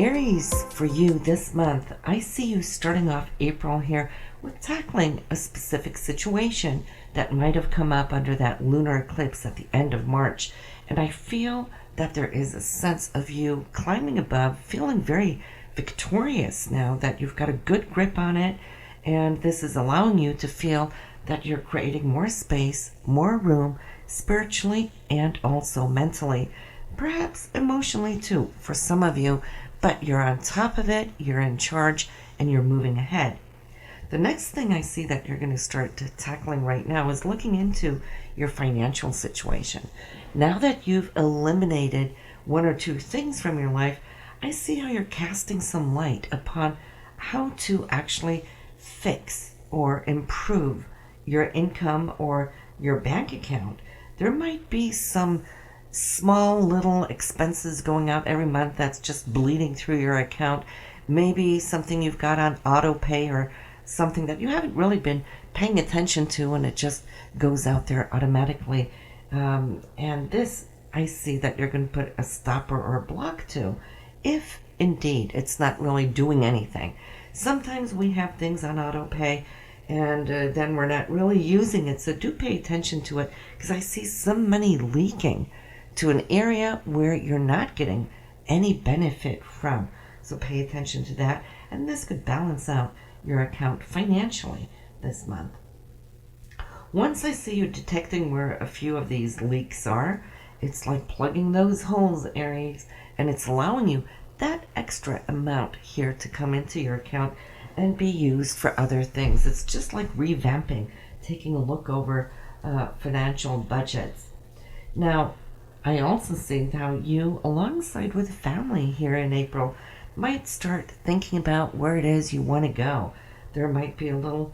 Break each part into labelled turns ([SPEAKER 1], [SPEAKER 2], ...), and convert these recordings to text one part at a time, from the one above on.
[SPEAKER 1] Aries, for you this month, I see you starting off April here with tackling a specific situation that might have come up under that lunar eclipse at the end of March. And I feel that there is a sense of you climbing above, feeling very victorious now that you've got a good grip on it. And this is allowing you to feel that you're creating more space, more room, spiritually and also mentally. Perhaps emotionally too, for some of you, but you're on top of it, you're in charge, and you're moving ahead. The next thing I see that you're going to start tackling right now is looking into your financial situation. Now that you've eliminated one or two things from your life, I see how you're casting some light upon how to actually fix or improve your income or your bank account. There might be some small little expenses going out every month that's just bleeding through your account. Maybe something you've got on auto pay or something that you haven't really been paying attention to and it just goes out there automatically. And this, I see that you're going to put a stopper or a block to if indeed it's not really doing anything. Sometimes we have things on auto pay and then we're not really using it. So do pay attention to it because I see some money leaking to an area where you're not getting any benefit from. So pay attention to that. And this could balance out your account financially this month. Once I see you detecting where a few of these leaks are, it's like plugging those holes, Aries, and it's allowing you that extra amount here to come into your account and be used for other things. It's just like revamping, taking a look over financial budgets. Now, I also see how you, alongside with family here in April, might start thinking about where it is you want to go. There might be a little,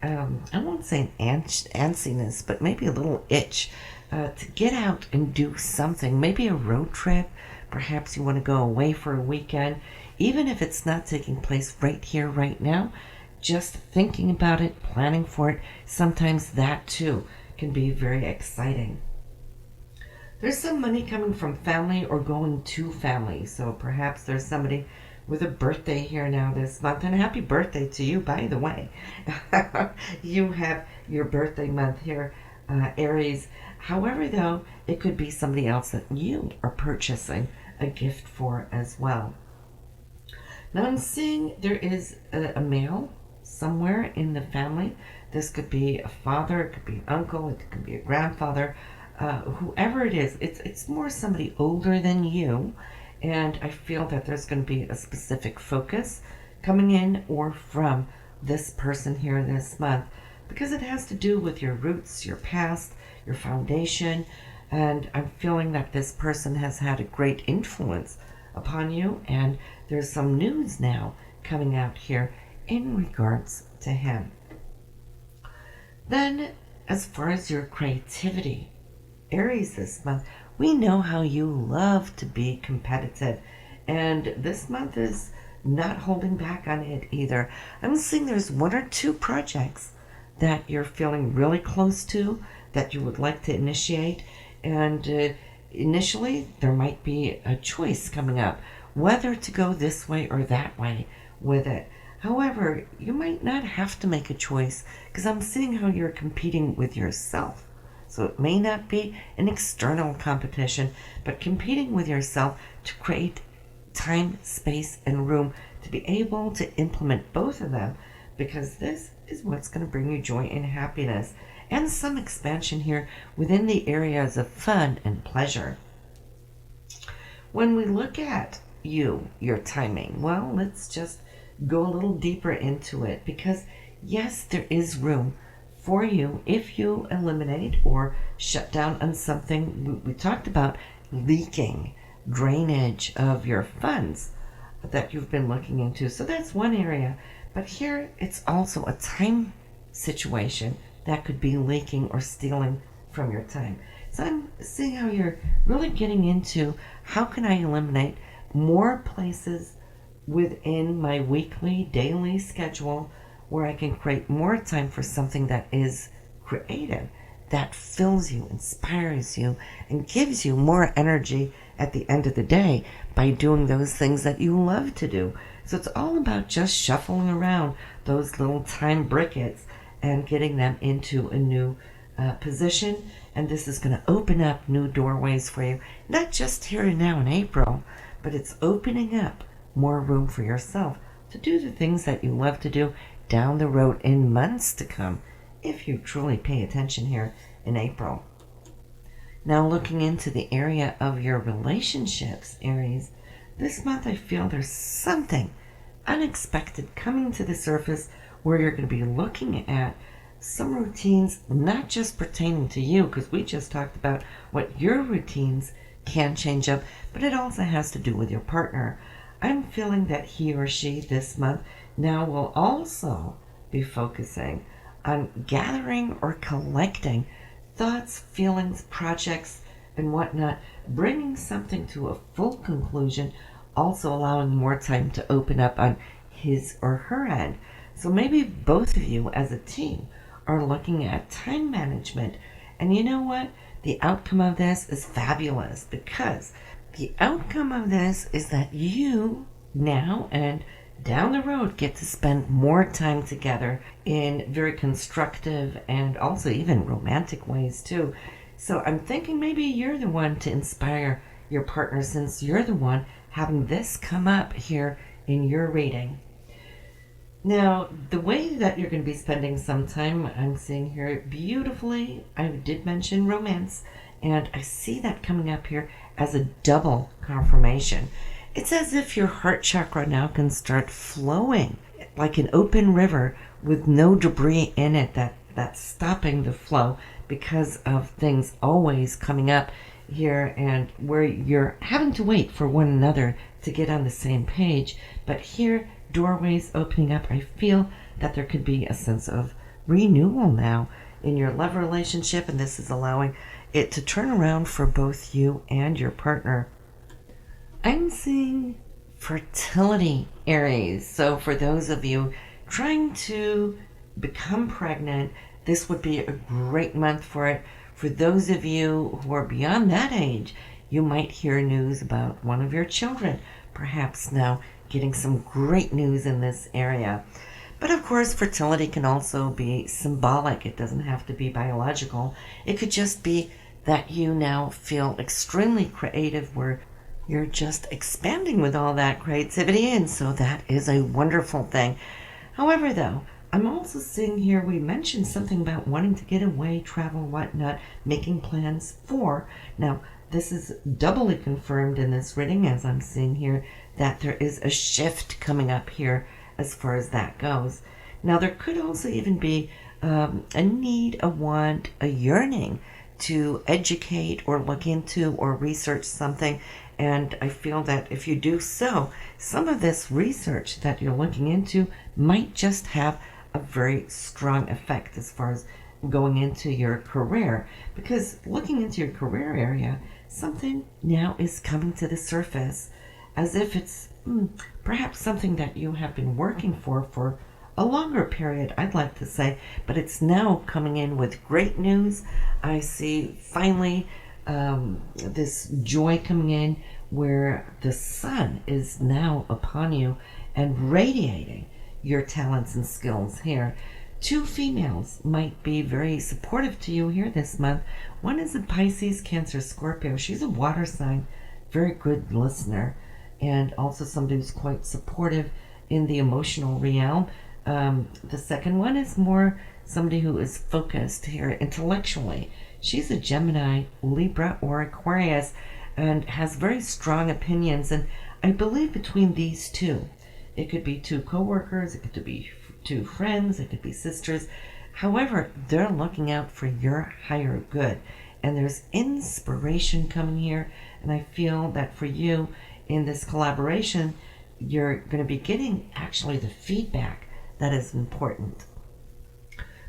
[SPEAKER 1] I won't say an antsiness, but maybe a little itch to get out and do something. Maybe a road trip. Perhaps you want to go away for a weekend. Even if it's not taking place right here, right now, just thinking about it, planning for it, sometimes that too can be very exciting. There's some money coming from family or going to family. So perhaps there's somebody with a birthday here now this month. And happy birthday to you, by the way. You have your birthday month here, Aries. However, though, it could be somebody else that you are purchasing a gift for as well. Now I'm seeing there is a male somewhere in the family. This could be a father, it could be an uncle, it could be a grandfather. Whoever it is, it's more somebody older than you, and I feel that there's going to be a specific focus coming in or from this person here this month because it has to do with your roots, your past, your foundation, and I'm feeling that this person has had a great influence upon you, and there's some news now coming out here in regards to him. Then, as far as your creativity, Aries this month, we know how you love to be competitive, and this month is not holding back on it either. I'm seeing there's one or two projects that you're feeling really close to that you would like to initiate, and initially there might be a choice coming up whether to go this way or that way with it. However, you might not have to make a choice because I'm seeing how you're competing with yourself. So it may not be an external competition, but competing with yourself to create time, space, and room to be able to implement both of them, because this is what's going to bring you joy and happiness, and some expansion here within the areas of fun and pleasure. When we look at your timing, well, let's just go a little deeper into it, because yes, there is room for you if you eliminate or shut down on something. We talked about leaking, drainage of your funds that you've been looking into. So that's one area. But here it's also a time situation that could be leaking or stealing from your time. So I'm seeing how you're really getting into how can I eliminate more places within my weekly, daily schedule where I can create more time for something that is creative, that fills you, inspires you, and gives you more energy at the end of the day by doing those things that you love to do. So it's all about just shuffling around those little time brickets and getting them into a new position. And this is going to open up new doorways for you, not just here and now in April, but it's opening up more room for yourself to do the things that you love to do down the road in months to come, if you truly pay attention here in April. Now, looking into the area of your relationships, Aries, this month I feel there's something unexpected coming to the surface where you're going to be looking at some routines not just pertaining to you, because we just talked about what your routines can change up, but it also has to do with your partner. I'm feeling that he or she this month now will also be focusing on gathering or collecting thoughts, feelings, projects, and whatnot, bringing something to a full conclusion, also allowing more time to open up on his or her end. So maybe both of you as a team are looking at time management. And you know what? The outcome of this is fabulous, because the outcome of this is that you now and down the road get to spend more time together in very constructive and also even romantic ways too. So I'm thinking maybe you're the one to inspire your partner, since you're the one having this come up here in your reading. Now, the way that you're going to be spending some time, I'm seeing here beautifully, I did mention romance, and I see that coming up here as a double confirmation. It's as if your heart chakra now can start flowing like an open river with no debris in it that's stopping the flow because of things always coming up here, and where you're having to wait for one another to get on the same page. But here, doorways opening up, I feel that there could be a sense of renewal now in your love relationship, and this is allowing it to turn around for both you and your partner. I'm seeing fertility, Aries. So for those of you trying to become pregnant, this would be a great month for it. For those of you who are beyond that age, you might hear news about one of your children, perhaps now getting some great news in this area. But of course, fertility can also be symbolic. It doesn't have to be biological. It could just be that you now feel extremely creative, where you're just expanding with all that creativity, and so that is a wonderful thing. However, though, I'm also seeing here we mentioned something about wanting to get away, travel, whatnot, making plans for. Now, this is doubly confirmed in this reading, as I'm seeing here, that there is a shift coming up here as far as that goes. Now, there could also even be a need, a want, a yearning to educate or look into or research something. And I feel that if you do so, some of this research that you're looking into might just have a very strong effect as far as going into your career. Because looking into your career area, something now is coming to the surface, as if it's perhaps something that you have been working for a longer period, I'd like to say, but it's now coming in with great news. I see finally this joy coming in, where the sun is now upon you and radiating your talents and skills here. Two females might be very supportive to you here this month. One is a Pisces, Cancer, Scorpio. She's a water sign, very good listener, and also somebody who's quite supportive in the emotional realm. The second one is more somebody who is focused here intellectually. She's a Gemini, Libra, or Aquarius, and has very strong opinions. And I believe between these two, it could be two co-workers, it could be two friends, it could be sisters. However, they're looking out for your higher good. And there's inspiration coming here. And I feel that for you in this collaboration, you're going to be getting actually the feedback that is important.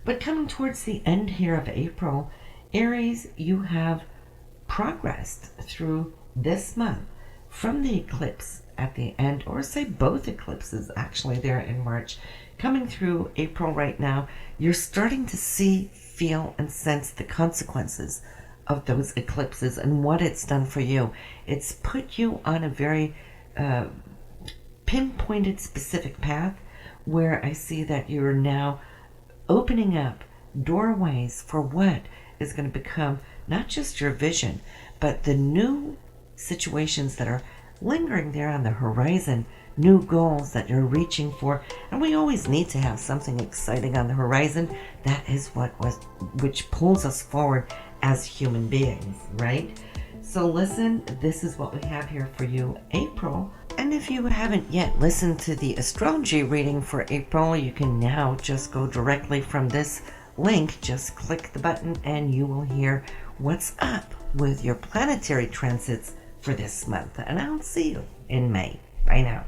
[SPEAKER 1] But coming towards the end here of April, Aries, you have progressed through this month from the eclipse at the end, or say both eclipses actually there in March, coming through April right now. You're starting to see, feel, and sense the consequences of those eclipses and what it's done for you. It's put you on a very pinpointed, specific path where I see that you're now opening up doorways for what is going to become not just your vision, but the new situations that are lingering there on the horizon, new goals that you're reaching for. And we always need to have something exciting on the horizon. That is which pulls us forward as human beings, right? So listen, this is what we have here for you, April. And if you haven't yet listened to the astrology reading for April, you can now just go directly from this link. Just click the button and you will hear what's up with your planetary transits for this month. And I'll see you in May. Bye now.